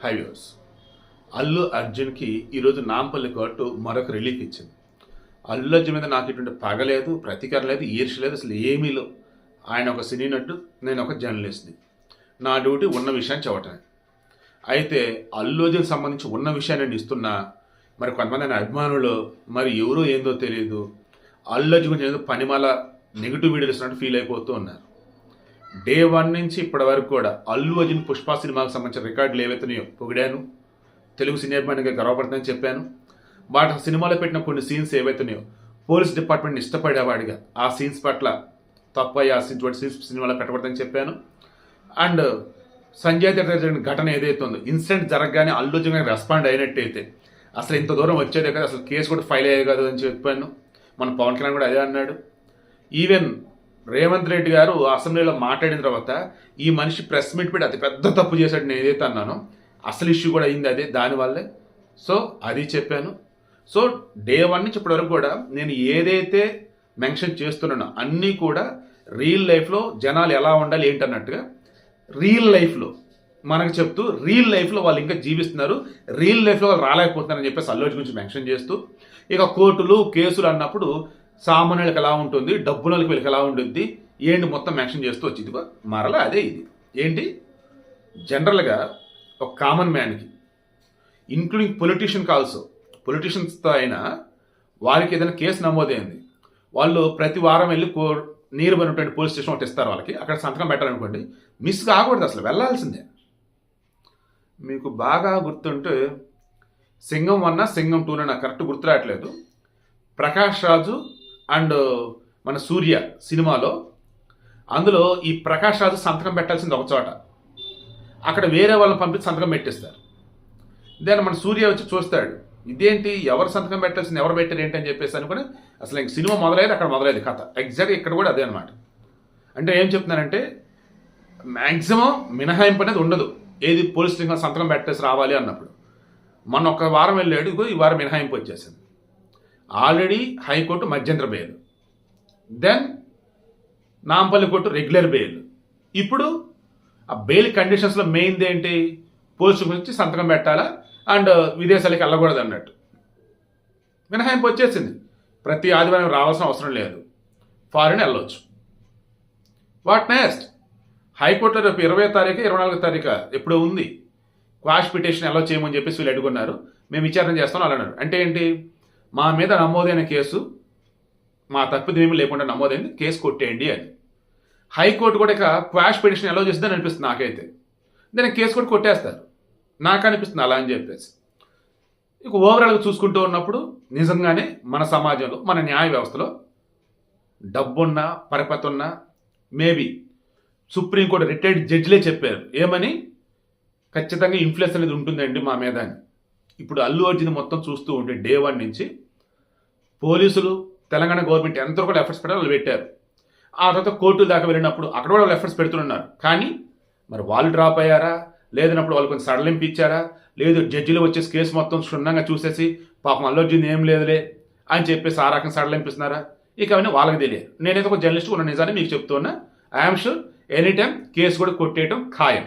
High viewers. Allu అర్జున్కి ఈరోజు Nampally court మరొక రిలీఫ్ ఇచ్చింది. అల్లు అర్జున్ మీద నాకు ఇటువంటి పగ లేదు, ప్రతీకారం లేదు, ఈర్ష్య లేదు, అసలు ఏమీ లేవు. ఆయన ఒక సినీ నటుడు, నేను ఒక జర్నలిస్ట్ని. నా డ్యూటీ ఉన్న విషయాన్ని చెప్పటమే. అయితే అల్లు అర్జున్కి సంబంధించి ఉన్న విషయాన్ని నేను ఇస్తున్నా, మరి కొంతమంది ఆయన అభిమానులు మరి ఎవరో ఏందో తెలియదు, అల్లు అర్జున్ గురించి ఏదో పనిమాల నెగిటివ్ వీడియోలు ఇస్తున్నట్టు ఫీల్ అయిపోతూ ఉన్నారు. డే 1 నుంచి ఇప్పటి వరకు కూడా అల్లు అర్జున్ పుష్ప సినిమాకు సంబంధించిన రికార్డులు ఏవైతున్నాయో పొగిడాను, తెలుగు సినీ అభిమానిగా గర్వపడుతుందని చెప్పాను. వాటి సినిమాలో పెట్టిన కొన్ని సీన్స్ ఏవైతున్నాయో పోలీస్ డిపార్ట్మెంట్ని ఇష్టపడేవాడిగా ఆ సీన్స్ పట్ల తప్ప ఆ సీన్స్ సినిమాలో పెట్టకూడదని చెప్పాను. అండ్ సంజయ్ దత్ జరిగిన ఘటన ఏదైతే ఉందో, ఇన్సిడెంట్ జరగగానే అల్లు అర్జున్ గారికి రెస్పాండ్ అయినట్టయితే అసలు ఇంత దూరం వచ్చేదే కదా, అసలు కేసు కూడా ఫైల్ అయ్యేది కదా అని చెప్పాను. మన పవన్ కళ్యాణ్ కూడా అదే అన్నాడు. ఈవెన్ రేవంత్ రెడ్డి గారు అసెంబ్లీలో మాట్లాడిన తర్వాత ఈ మనిషి ప్రెస్ మీట్ పెట్టి అతి పెద్ద తప్పు చేశాడు నేను ఏదైతే అన్నానో, అసలు ఇష్యూ కూడా అయింది అదే, దానివల్లే. సో అది చెప్పాను. సో డే 1 నుంచి ఇప్పటి వరకు కూడా నేను ఏదైతే మెన్షన్ చేస్తున్నానో అన్నీ కూడా రియల్ లైఫ్లో జనాలు ఎలా ఉండాలి ఏంటన్నట్టుగా రియల్ లైఫ్లో మనకు చెప్తూ రియల్ లైఫ్లో వాళ్ళు ఇంకా జీవిస్తున్నారు, రియల్ లైఫ్లో వాళ్ళు రాలేకపోతున్నారని చెప్పేసి అల్లు అర్జున్ గురించి మెన్షన్ చేస్తూ, ఇక కోర్టులు కేసులు అన్నప్పుడు సామాన్యులకు ఎలా ఉంటుంది, డబ్బులకు వీళ్ళకి ఎలా ఉంటుంది ఏంటి మొత్తం మెన్షన్ చేస్తూ వచ్చింది. మరలా అదే ఇది ఏంటి, జనరల్గా ఒక కామన్ మ్యాన్కి ఇంక్లూడింగ్ పొలిటీషియన్కి ఆల్సో, పొలిటీషియన్స్తో అయినా వారికి ఏదైనా కేసు నమోదైంది, వాళ్ళు ప్రతి వారం వెళ్ళి నీరు పడినటువంటి పోలీస్ స్టేషన్ ఒకటి ఇస్తారు వాళ్ళకి, అక్కడ సంతకం పెట్టాలనుకోండి, మిస్ కాకూడదు, అసలు వెళ్ళాల్సిందే. మీకు బాగా గుర్తుంటే సింగం 1 సింగం 2 నాకు కరెక్ట్ గుర్తు రావట్లేదు, ప్రకాష్ రాజు అండ్ మన సూర్య సినిమాలో, అందులో ఈ ప్రకాష్ రాజు సంతకం పెట్టాల్సింది ఒక చోట, అక్కడ వేరే వాళ్ళని పంపించి సంతకం పెట్టిస్తారు. దెన్ మన సూర్య వచ్చి చూస్తాడు, ఇదేంటి ఎవరు సంతకం పెట్టాల్సింది, ఎవరు పెట్టారు ఏంటి అని చెప్పేసి అనుకుని అసలు ఇంక సినిమా మొదలయ్యేది అక్కడ మొదలయ్యేది కథ. ఎగ్జాక్ట్గా ఇక్కడ కూడా అదే అనమాట. అంటే ఏం చెప్తున్నానంటే మ్యాక్సిమం మినహాయింపు అనేది ఉండదు, ఏది పోలీస్ స్టేషన్ సంతకం పెట్టేసి రావాలి అన్నప్పుడు. మొన్న ఒక వారం వెళ్ళాడు, ఈ వారం మినహాయింపు వచ్చేసింది. ఆల్రెడీ హైకోర్టు మధ్యంతర bail, then Nampally court regular bail. ఇప్పుడు ఆ బెయిల్ కండిషన్స్లో మెయిన్ది ఏంటి, పోలీసు గురించి సంతకం పెట్టాలా అండ్ విదేశాలకు వెళ్ళకూడదు అన్నట్టు. మినహాయింపు వచ్చేసింది, ప్రతి ఆదివారం రావాల్సిన అవసరం లేదు, ఫారిన్ వెళ్ళవచ్చు. వాట్ నెక్స్ట్, హైకోర్టులో రేపు 20వ తారీఖు 24వ తారీఖు ఎప్పుడో ఉంది, క్వాష్ పిటిషన్ ఎలా చేయమని చెప్పేసి వీళ్ళు అడుగున్నారు, మేము విచారణ చేస్తాం అలా అన్నారు. అంటే ఏంటి, మా మీద నమోదైన కేసు మా తప్పిదేమీ లేకుండా నమోదైంది, కేసు కొట్టేయండి అని. హైకోర్టు కూడా ఇక క్వాష్ పిటిషన్ ఎలా చేస్తుందని అనిపిస్తుంది నాకైతే, దాన్ని కేసు కూడా కొట్టేస్తారు నాకు అనిపిస్తుంది అలా అని చెప్పేసి. ఇక ఓవరాల్గా చూసుకుంటూ ఉన్నప్పుడు నిజంగానే మన సమాజంలో మన న్యాయ వ్యవస్థలో డబ్బున్నా పరిపతి ఉన్నా, మేబీ సుప్రీంకోర్టు రిటైర్డ్ జడ్జిలే చెప్పారు ఏమని, ఖచ్చితంగా ఇన్ఫ్లుయెన్స్ అనేది ఉంటుందండి మా మీద అని. ఇప్పుడు అల్లు అర్జున్ మొత్తం చూస్తూ ఉంటే డే 1 నుంచి పోలీసులు తెలంగాణ గవర్నమెంట్ ఎంతో కూడా ఎఫర్ట్స్ పెట్టారు, వాళ్ళు పెట్టారు. ఆ తర్వాత కోర్టుల దాకా వెళ్ళినప్పుడు అక్కడ కూడా వాళ్ళు ఎఫర్ట్స్ పెడుతున్నారు. కానీ మరి వాళ్ళు డ్రాప్ అయ్యారా, లేదన్నప్పుడు వాళ్ళు కొంచెం సడలింపు ఇచ్చారా, లేదు జడ్జిలు వచ్చేసి కేసు మొత్తం క్షుణ్ణంగా చూసేసి పాపం అల్లు అర్జున్ ఏం లేదులే అని చెప్పేసి ఆ రకంగా సడలింపిస్తున్నారా, ఇక అవన్నీ వాళ్ళకి తెలియదు. నేనైతే ఒక జర్నలిస్ట్ ఉన్న నిజాన్ని మీకు చెప్తున్నా, I'm sure any time case కూడా కొట్టేయటం ఖాయం.